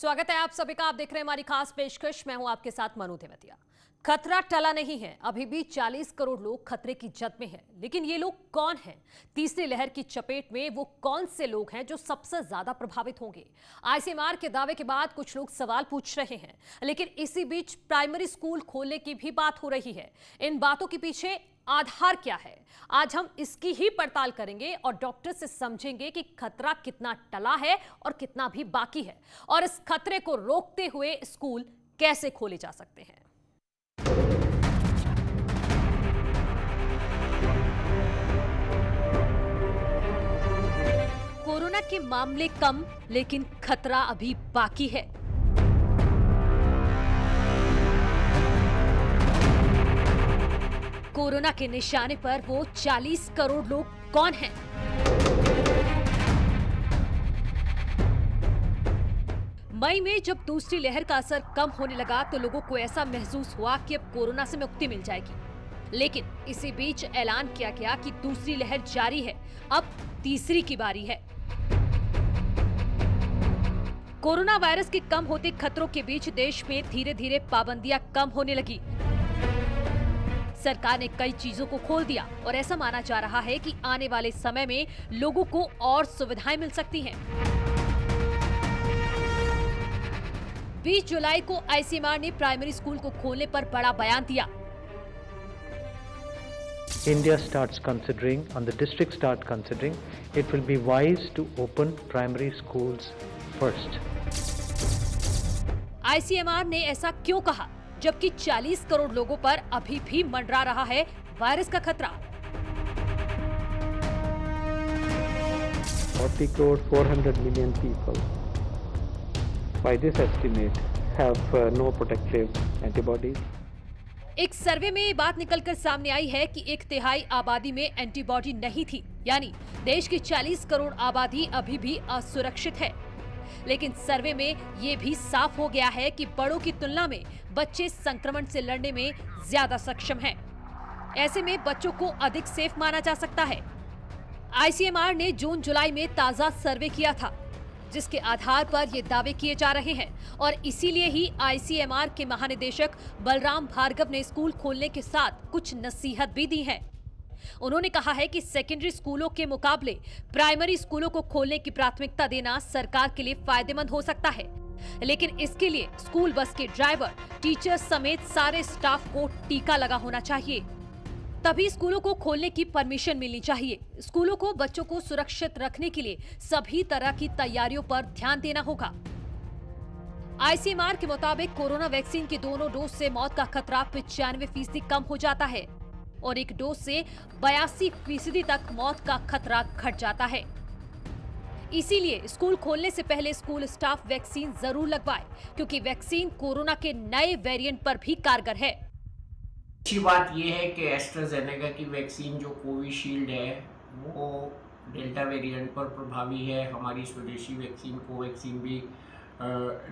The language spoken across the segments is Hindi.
स्वागत है आप सभी का। आप देख रहे हैं हमारी खास पेशकश। मैं हूं आपके साथ मनु तेवतिया। खतरा टला नहीं है, अभी भी 40 करोड़ लोग खतरे की जद में हैं। लेकिन ये लोग कौन हैं? तीसरी लहर की चपेट में वो कौन से लोग हैं जो सबसे ज्यादा प्रभावित होंगे? आईसीएमआर के दावे के बाद कुछ लोग सवाल पूछ रहे हैं, लेकिन इसी बीच प्राइमरी स्कूल खोलने की भी बात हो रही है। इन बातों के पीछे आधार क्या है? आज हम इसकी ही पड़ताल करेंगे और डॉक्टर से समझेंगे कि खतरा कितना टला है और कितना भी बाकी है, और इस खतरे को रोकते हुए स्कूल कैसे खोले जा सकते हैं। कोरोना के मामले कम, लेकिन खतरा अभी बाकी है। कोरोना के निशाने पर वो 40 करोड़ लोग कौन हैं? मई में जब दूसरी लहर का असर कम होने लगा तो लोगों को ऐसा महसूस हुआ कि अब कोरोना से मुक्ति मिल जाएगी। लेकिन इसी बीच ऐलान किया गया कि दूसरी लहर जारी है, अब तीसरी की बारी है। कोरोना वायरस के कम होते खतरों के बीच देश में धीरे धीरे पाबंदियां कम होने लगी। सरकार ने कई चीजों को खोल दिया और ऐसा माना जा रहा है कि आने वाले समय में लोगों को और सुविधाएं मिल सकती हैं। 20 जुलाई को आईसीएमआर ने प्राइमरी स्कूल को खोलने पर बड़ा बयान दिया। India starts considering, and the district start considering, it will be wise to open primary schools first. ICMR ने ऐसा क्यों कहा, जबकि 40 करोड़ लोगों पर अभी भी मंडरा रहा है वायरस का खतरा? 40 crore 400 million people, by this estimate, have no protective antibodies. एक सर्वे में ये बात निकलकर सामने आई है कि 1/3 आबादी में एंटीबॉडी नहीं थी, यानी देश की 40 करोड़ आबादी अभी भी असुरक्षित है। लेकिन सर्वे में ये भी साफ हो गया है कि बड़ों की तुलना में बच्चे संक्रमण से लड़ने में ज्यादा सक्षम हैं। ऐसे में बच्चों को अधिक सेफ माना जा सकता है। आईसीएमआर ने जून जुलाई में ताजा सर्वे किया था, जिसके आधार पर ये दावे किए जा रहे हैं, और इसीलिए ही आईसीएमआर के महानिदेशक बलराम भार्गव ने स्कूल खोलने के साथ कुछ नसीहत भी दी है। उन्होंने कहा है कि सेकेंडरी स्कूलों के मुकाबले प्राइमरी स्कूलों को खोलने की प्राथमिकता देना सरकार के लिए फायदेमंद हो सकता है, लेकिन इसके लिए स्कूल बस के ड्राइवर, टीचर समेत सारे स्टाफ को टीका लगा होना चाहिए। तभी स्कूलों को खोलने की परमिशन मिलनी चाहिए। स्कूलों को बच्चों को सुरक्षित रखने के लिए सभी तरह की तैयारियों पर ध्यान देना होगा। आईसीएमआर के मुताबिक कोरोना वैक्सीन की दोनों डोज से मौत का खतरा 95% कम हो जाता है और एक डोज से 82% तक मौत का खतरा घट जाता है। इसीलिए स्कूल खोलने से पहले स्कूल स्टाफ वैक्सीन जरूर लगवाए, क्योंकि वैक्सीन कोरोना के नए वेरिएंट पर भी कारगर है। अच्छी बात यह है कि एस्ट्राजेनेका की वैक्सीन जो कोविशील्ड है वो डेल्टा वेरिएंट पर प्रभावी है। हमारी स्वदेशी वैक्सीन कोवैक्सीन भी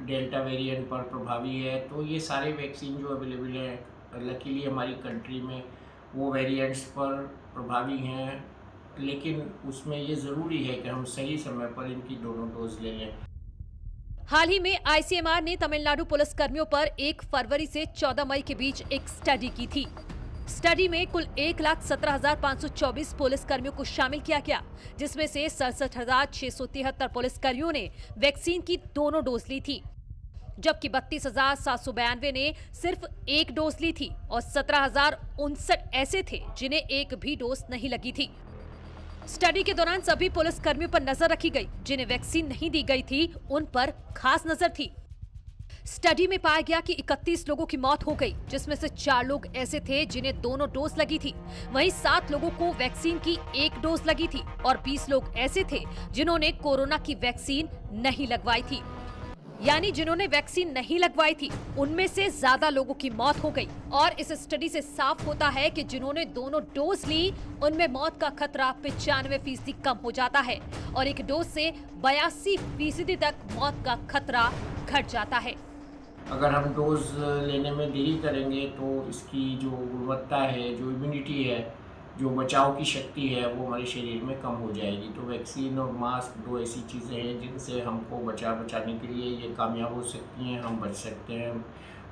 डेल्टा वेरिएंट पर प्रभावी है। तो ये सारे वैक्सीन जो अवेलेबल हैं लकीली हमारी कंट्री में वो वेरिएंट्स पर प्रभावी हैं, लेकिन उसमें ये ज़रूरी है कि हम सही समय पर इनकी दोनों डोज ले लें। हाल ही में आईसीएमआर ने तमिलनाडु पुलिस कर्मियों पर 1 फरवरी से 14 मई के बीच एक स्टडी की थी। स्टडी में कुल 1,17,524 पुलिस कर्मियों को शामिल किया गया, जिसमें से 67,673 पुलिस कर्मियों ने वैक्सीन की दोनों डोज ली थी, जबकि 32,792 ने सिर्फ एक डोज ली थी और 17,059 ऐसे थे जिन्हें एक भी डोज नहीं लगी थी। स्टडी के दौरान सभी पुलिस कर्मियों पर नजर रखी गई। जिन्हें वैक्सीन नहीं दी गई थी उन पर खास नजर थी। स्टडी में पाया गया कि 31 लोगों की मौत हो गई, जिसमें से 4 लोग ऐसे थे जिन्हें दोनों डोज लगी थी। वहीं 7 लोगों को वैक्सीन की एक डोज लगी थी और 20 लोग ऐसे थे जिन्होंने कोरोना की वैक्सीन नहीं लगवाई थी। यानी जिन्होंने वैक्सीन नहीं लगवाई थी उनमें से ज्यादा लोगों की मौत हो गई। और इस स्टडी से साफ होता है कि जिन्होंने दोनों डोज ली उनमें मौत का खतरा 95% कम हो जाता है और एक डोज से 82% तक मौत का खतरा घट जाता है। अगर हम डोज लेने में देरी करेंगे तो इसकी जो गुणवत्ता है, जो इम्यूनिटी है, जो बचाव की शक्ति है वो हमारे शरीर में कम हो जाएगी। तो वैक्सीन और मास्क दो ऐसी चीज़ें हैं जिनसे हमको बचाने के लिए ये कामयाब हो सकती हैं, हम बच सकते हैं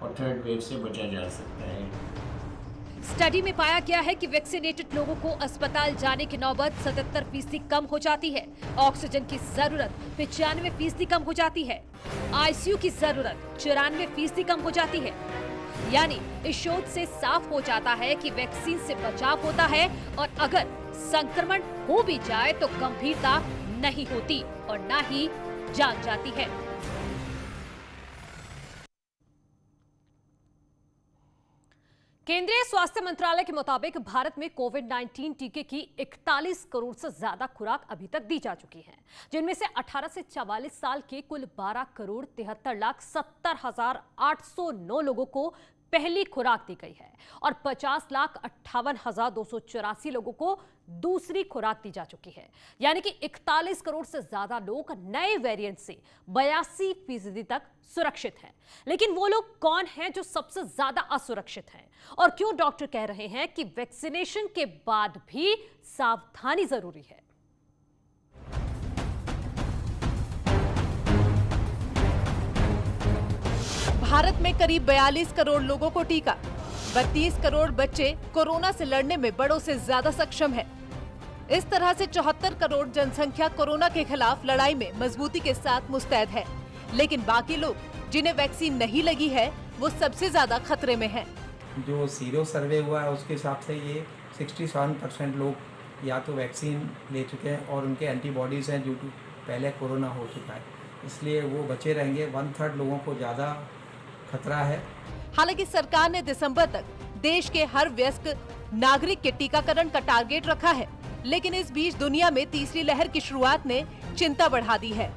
और थर्ड वेव से बचा जा सकता है। स्टडी में पाया गया है कि वैक्सीनेटेड लोगों को अस्पताल जाने की नौबत 77% कम हो जाती है, ऑक्सीजन की जरूरत 95% कम हो जाती है, आईसीयू की जरूरत 94% कम हो जाती है। यानी इस शोध से साफ हो जाता है कि वैक्सीन से बचाव होता है और अगर संक्रमण हो भी जाए तो गंभीरता नहीं होती और न ही जान जाती है। केंद्रीय स्वास्थ्य मंत्रालय के मुताबिक भारत में कोविड-19 टीके की 41 करोड़ से ज्यादा खुराक अभी तक दी जा चुकी हैं, जिनमें से 18 से 44 साल के कुल 12 करोड़ 73,70,809 लोगों को पहली खुराक दी गई है और 50,58,284 लोगों को दूसरी खुराक दी जा चुकी है। यानी कि 41 करोड़ से ज्यादा लोग नए वेरिएंट से 82% तक सुरक्षित हैं। लेकिन वो लोग कौन हैं जो सबसे ज्यादा असुरक्षित हैं और क्यों डॉक्टर कह रहे हैं कि वैक्सीनेशन के बाद भी सावधानी जरूरी है? भारत में करीब 42 करोड़ लोगों को टीका, 32 करोड़ बच्चे कोरोना से लड़ने में बड़ों से ज्यादा सक्षम है। इस तरह से 74 करोड़ जनसंख्या कोरोना के खिलाफ लड़ाई में मजबूती के साथ मुस्तैद है। लेकिन बाकी लोग जिन्हें वैक्सीन नहीं लगी है वो सबसे ज्यादा खतरे में हैं। जो सीरो सर्वे हुआ है उसके हिसाब से ये 67% लोग या तो वैक्सीन ले चुके हैं और उनके एंटीबॉडीज़ हैं जो पहले कोरोना हो चुका है, इसलिए वो बचे रहेंगे। 1/3 लोगों को ज़्यादा खतरा है। हालांकि सरकार ने दिसंबर तक देश के हर वयस्क नागरिक के टीकाकरण का टारगेट रखा है, लेकिन इस बीच दुनिया में तीसरी लहर की शुरुआत ने चिंता बढ़ा दी है।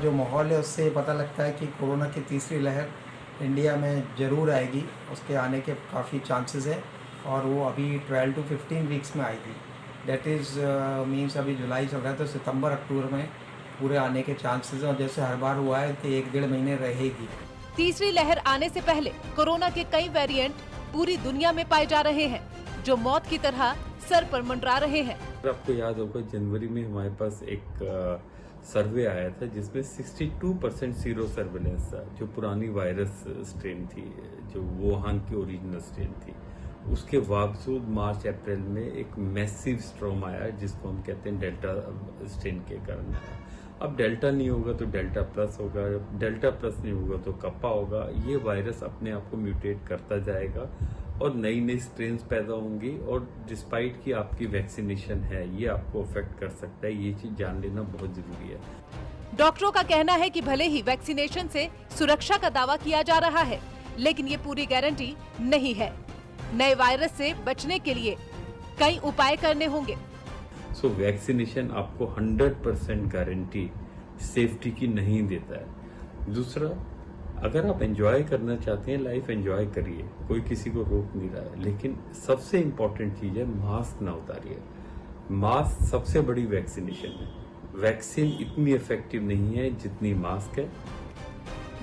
जो माहौल है उससे पता लगता है कि कोरोना की तीसरी लहर इंडिया में ज़रूर आएगी, उसके आने के काफ़ी चांसेस हैं और वो अभी 12 to 15 वीक्स में आएगी। दैट इज़ मीन्स अभी जुलाई चल रहा है तो सितंबर अक्टूबर में पूरे आने के चांसेस हैं और जैसे हर बार हुआ है कि 1-1.5 महीने रहेगी। तीसरी लहर आने से पहले कोरोना के कई वेरिएंट पूरी दुनिया में पाए जा रहे हैं जो मौत की तरह सर पर मंडरा रहे हैं। आपको याद होगा जनवरी में हमारे पास एक सर्वे आया था जिसमें 62% सीरो सर्वेलेंस था, जो पुरानी वायरस स्ट्रेन थी, जो वुहान की ओरिजिनल स्ट्रेन थी। उसके बावजूद मार्च अप्रैल में एक मैसिव स्ट्रॉम आया जिसको हम कहते हैं डेल्टा स्ट्रेन के कारण आया। अब डेल्टा नहीं होगा तो डेल्टा प्लस होगा, डेल्टा प्लस नहीं होगा तो कप्पा होगा। ये वायरस अपने आप को म्यूटेट करता जाएगा और नई नई स्ट्रेन्स पैदा होंगी और डिस्पाइट कि आपकी वैक्सीनेशन है ये आपको अफेक्ट कर सकता है। ये चीज जान लेना बहुत जरूरी है। डॉक्टरों का कहना है कि भले ही वैक्सीनेशन से सुरक्षा का दावा किया जा रहा है, लेकिन ये पूरी गारंटी नहीं है। नए वायरस से बचने के लिए कई उपाय करने होंगे। सो वैक्सीनेशन आपको 100% गारंटी सेफ्टी की नहीं देता है। दूसरा, अगर आप एंजॉय करना चाहते हैं लाइफ, एंजॉय करिए, कोई किसी को रोक नहीं रहा है, लेकिन सबसे इम्पोर्टेंट चीज है मास्क ना उतारिए। मास्क सबसे बड़ी वैक्सीनेशन है। वैक्सीन इतनी इफेक्टिव नहीं है जितनी मास्क है।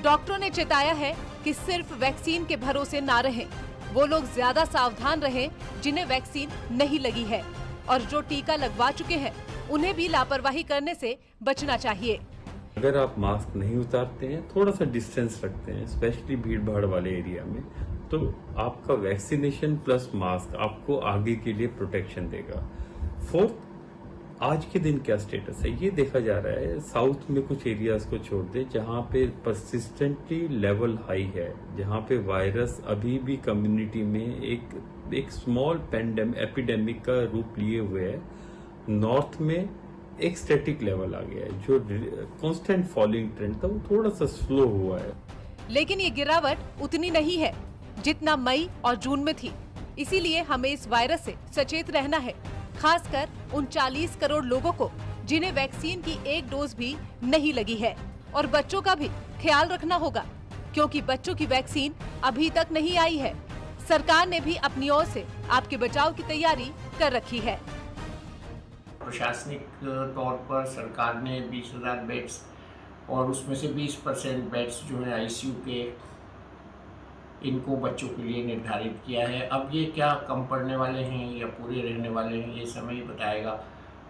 डॉक्टरों ने चेताया है कि सिर्फ वैक्सीन के भरोसे ना रहें, वो लोग ज्यादा सावधान रहें जिन्हें वैक्सीन नहीं लगी है और जो टीका लगवा चुके हैं उन्हें भी लापरवाही करने से बचना चाहिए। अगर आप मास्क नहीं उतारते हैं, थोड़ा सा डिस्टेंस रखते हैं, स्पेशली भीड़ भाड़ वाले एरिया में, तो आपका वैक्सीनेशन प्लस मास्क आपको आगे के लिए प्रोटेक्शन देगा। फोर्थ, आज के दिन क्या स्टेटस है ये देखा जा रहा है। साउथ में कुछ एरियाज को छोड़ दे जहां पे परसिस्टेंटली लेवल हाई है, जहां पे वायरस अभी भी कम्युनिटी में एक स्मॉल एपिडेमिक का रूप लिए हुए है। नॉर्थ में एक स्टैटिक लेवल आ गया है, जो कांस्टेंट फॉलिंग ट्रेंड था वो थोड़ा सा स्लो हुआ है। लेकिन ये गिरावट उतनी नहीं है जितना मई और जून में थी, इसीलिए हमें इस वायरस से सचेत रहना है, खासकर उन 40 करोड़ लोगों को जिन्हें वैक्सीन की एक डोज भी नहीं लगी है। और बच्चों का भी ख्याल रखना होगा क्योंकि बच्चों की वैक्सीन अभी तक नहीं आई है। सरकार ने भी अपनी ओर से आपके बचाव की तैयारी कर रखी है। प्रशासनिक तौर पर सरकार ने 20,000 बेड्स और उसमें से 20% बेड्स जो है आईसीयू के इनको बच्चों के लिए निर्धारित किया है। अब ये क्या कम पड़ने वाले हैं या पूरे रहने वाले हैं, ये समय ही बताएगा।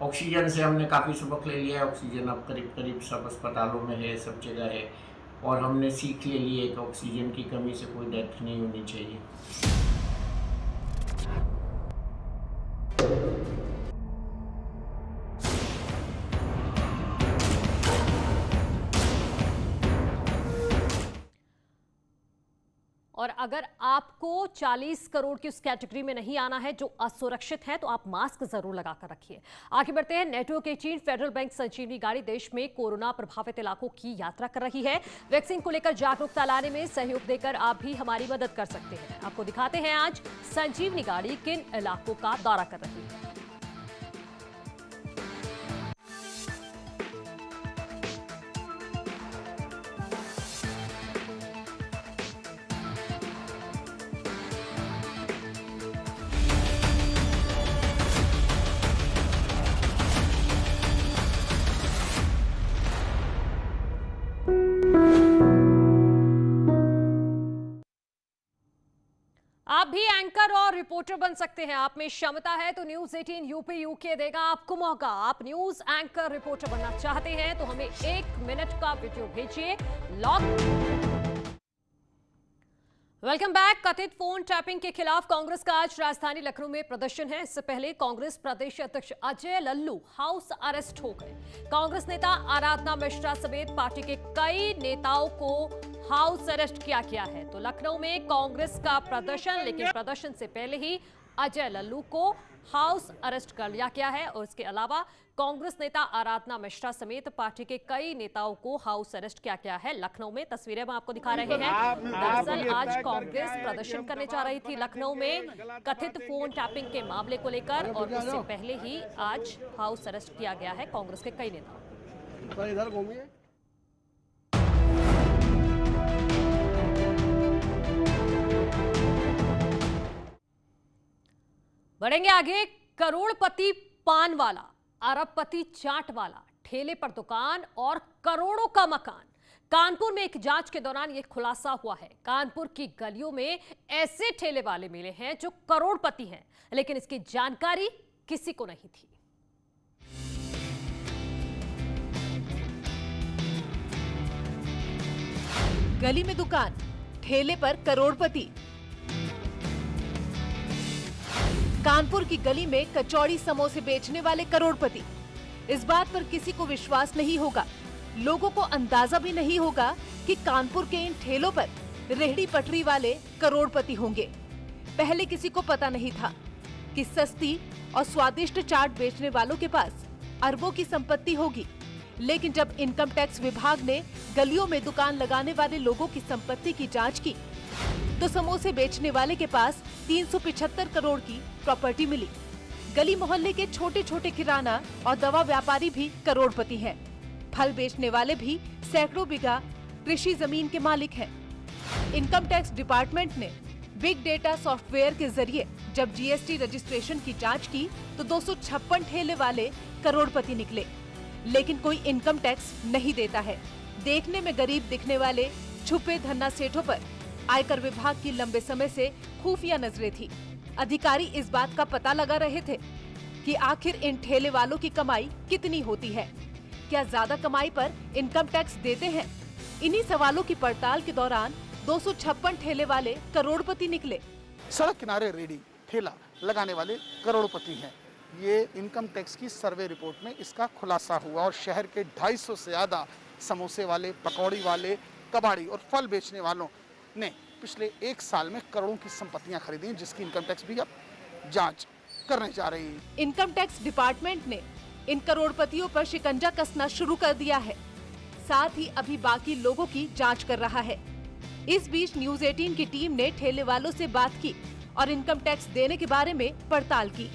ऑक्सीजन से हमने काफ़ी सबक ले लिया है। ऑक्सीजन अब करीब करीब सब अस्पतालों में है, सब जगह है, और हमने सीख ले ली है कि ऑक्सीजन की कमी से कोई डेथ नहीं होनी चाहिए। और अगर आपको 40 करोड़ की उस कैटेगरी में नहीं आना है जो असुरक्षित है, तो आप मास्क जरूर लगाकर रखिए। आगे बढ़ते हैं। नेटवर्क 18 फेडरल बैंक संजीवनी गाड़ी देश में कोरोना प्रभावित इलाकों की यात्रा कर रही है। वैक्सीन को लेकर जागरूकता लाने में सहयोग देकर आप भी हमारी मदद कर सकते हैं। आपको दिखाते हैं आज संजीवनी गाड़ी किन इलाकों का दौरा कर रही है। आप भी एंकर और रिपोर्टर बन सकते हैं। आप में क्षमता है तो न्यूज 18 यूपी यूके देगा आपको मौका। आप न्यूज एंकर रिपोर्टर बनना चाहते हैं तो हमें 1 मिनट का वीडियो भेजिए। Welcome back. कथित फोन टैपिंग के खिलाफ कांग्रेस का आज राजधानी लखनऊ में प्रदर्शन है। इससे पहले कांग्रेस प्रदेश अध्यक्ष अजय लल्लू हाउस अरेस्ट हो गए। कांग्रेस नेता आराधना मिश्रा समेत पार्टी के कई नेताओं को हाउस अरेस्ट किया गया है। तो लखनऊ में कांग्रेस का प्रदर्शन, लेकिन प्रदर्शन से पहले ही अजय लल्लू को हाउस अरेस्ट कर लिया गया है। और इसके अलावा कांग्रेस नेता आराधना मिश्रा समेत पार्टी के कई नेताओं को हाउस अरेस्ट किया गया है। लखनऊ में तस्वीरें हम आपको दिखा रहे हैं। दरअसल आज कांग्रेस प्रदर्शन करने जा रही थी लखनऊ में कथित फोन टैपिंग के मामले को लेकर, और उससे पहले ही आज हाउस अरेस्ट किया गया है कांग्रेस के कई नेताओं को। बढ़ेंगे आगे। करोड़पति पान वाला, अरबपति चाट वाला, ठेले पर दुकान और करोड़ों का मकान। कानपुर में एक जांच के दौरान यह खुलासा हुआ है। कानपुर की गलियों में ऐसे ठेले वाले मिले हैं जो करोड़पति हैं, लेकिन इसकी जानकारी किसी को नहीं थी। गली में दुकान, ठेले पर करोड़पति। कानपुर की गली में कचौड़ी समोसे बेचने वाले करोड़पति। इस बात पर किसी को विश्वास नहीं होगा। लोगों को अंदाजा भी नहीं होगा कि कानपुर के इन ठेलों पर रेहड़ी पटरी वाले करोड़पति होंगे। पहले किसी को पता नहीं था कि सस्ती और स्वादिष्ट चाट बेचने वालों के पास अरबों की संपत्ति होगी। लेकिन जब इनकम टैक्स विभाग ने गलियों में दुकान लगाने वाले लोगों की संपत्ति की जांच की, तो समोसे बेचने वाले के पास 375 करोड़ की प्रॉपर्टी मिली। गली मोहल्ले के छोटे छोटे किराना और दवा व्यापारी भी करोड़पति हैं। फल बेचने वाले भी सैकड़ों बीघा कृषि जमीन के मालिक हैं। इनकम टैक्स डिपार्टमेंट ने बिग डेटा सॉफ्टवेयर के जरिए जब जीएसटी रजिस्ट्रेशन की जांच की, तो 256 ठेले वाले करोड़पति निकले। लेकिन कोई इनकम टैक्स नहीं देता है। देखने में गरीब दिखने वाले छुपे धन्ना सेठों पर आयकर विभाग की लंबे समय से खुफिया नजरें थी। अधिकारी इस बात का पता लगा रहे थे कि आखिर इन ठेले वालों की कमाई कितनी होती है। क्या ज्यादा कमाई पर इनकम टैक्स देते हैं? इन्हीं सवालों की पड़ताल के दौरान 256 ठेले वाले करोड़पति निकले। सड़क किनारे रेडी ठेला लगाने वाले करोड़पति हैं। ये इनकम टैक्स की सर्वे रिपोर्ट में इसका खुलासा हुआ। और शहर के 250 से ज्यादा समोसे वाले, पकौड़ी वाले, कबाड़ी और फल बेचने वालों ने पिछले 1 साल में करोड़ों की संपत्तियां खरीदी, जिसकी इनकम टैक्स भी अब जांच करने जा रही है। इनकम टैक्स डिपार्टमेंट ने इन करोड़पतियों पर शिकंजा कसना शुरू कर दिया है। साथ ही अभी बाकी लोगों की जांच कर रहा है। इस बीच न्यूज 18 की टीम ने ठेले वालों से बात की और इनकम टैक्स देने के बारे में पड़ताल की।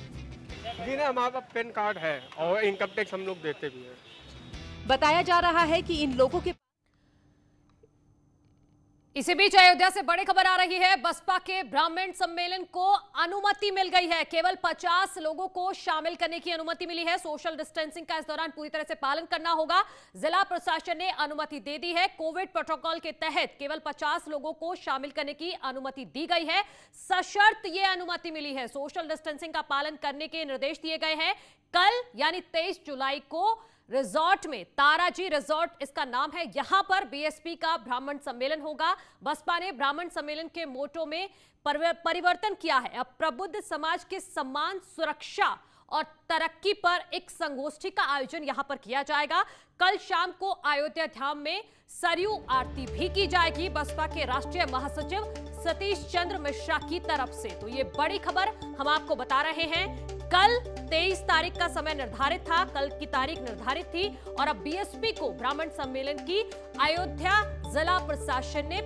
जी ना, हमारा पैन कार्ड है और इनकम टैक्स हम लोग देते भी हैं। बताया जा रहा है कि इन लोगों के इसी बीच अयोध्या से बड़ी खबर आ रही है। बसपा के ब्राह्मण सम्मेलन को अनुमति मिल गई है। केवल 50 लोगों को शामिल करने की अनुमति मिली है। सोशल डिस्टेंसिंग का इस दौरान पूरी तरह से पालन करना होगा। जिला प्रशासन ने अनुमति दे दी है। कोविड प्रोटोकॉल के तहत केवल 50 लोगों को शामिल करने की अनुमति दी गई है। सशर्त ये अनुमति मिली है। सोशल डिस्टेंसिंग का पालन करने के निर्देश दिए गए हैं। कल यानी 23 जुलाई को रिजॉर्ट में, ताराजी रिजॉर्ट इसका नाम है, यहां पर बीएसपी का ब्राह्मण सम्मेलन होगा। बसपा ने ब्राह्मण सम्मेलन के मोटो में परिवर्तन किया है। अब प्रबुद्ध समाज के सम्मान, सुरक्षा और तरक्की पर एक संगोष्ठी का आयोजन यहां पर किया जाएगा। कल शाम को अयोध्या धाम में सरयू आरती भी की जाएगी बसपा के राष्ट्रीय महासचिव सतीश चंद्र मिश्रा की तरफ से। तो ये बड़ी खबर हम आपको बता रहे हैं। कल 23 तारीख का समय निर्धारित था, कल की तारीख निर्धारित थी और अब बीएसपी को ब्राह्मण सम्मेलन की अयोध्या जिला प्रशासन ने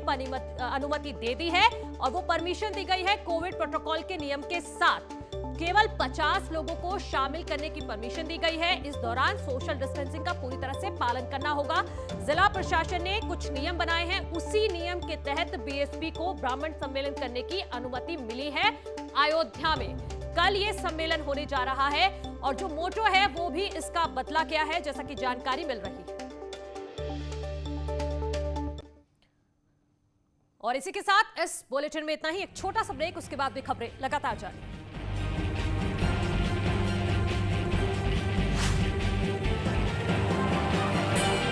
अनुमति दे दी है और वो परमिशन दी गई है। कोविड प्रोटोकॉल के नियम के साथ केवल 50 लोगों को शामिल करने की परमिशन दी गई है। इस दौरान सोशल डिस्टेंसिंग का पूरी तरह से पालन करना होगा। जिला प्रशासन ने कुछ नियम बनाए हैं, उसी नियम के तहत बीएसपी को ब्राह्मण सम्मेलन करने की अनुमति मिली है। अयोध्या में कल ये सम्मेलन होने जा रहा है और जो मोटो है वो भी इसका बदला गया है, जैसा कि जानकारी मिल रही है। और इसी के साथ इस बुलेटिन में इतना ही। एक छोटा सा ब्रेक, उसके बाद भी खबरें लगातार जारी।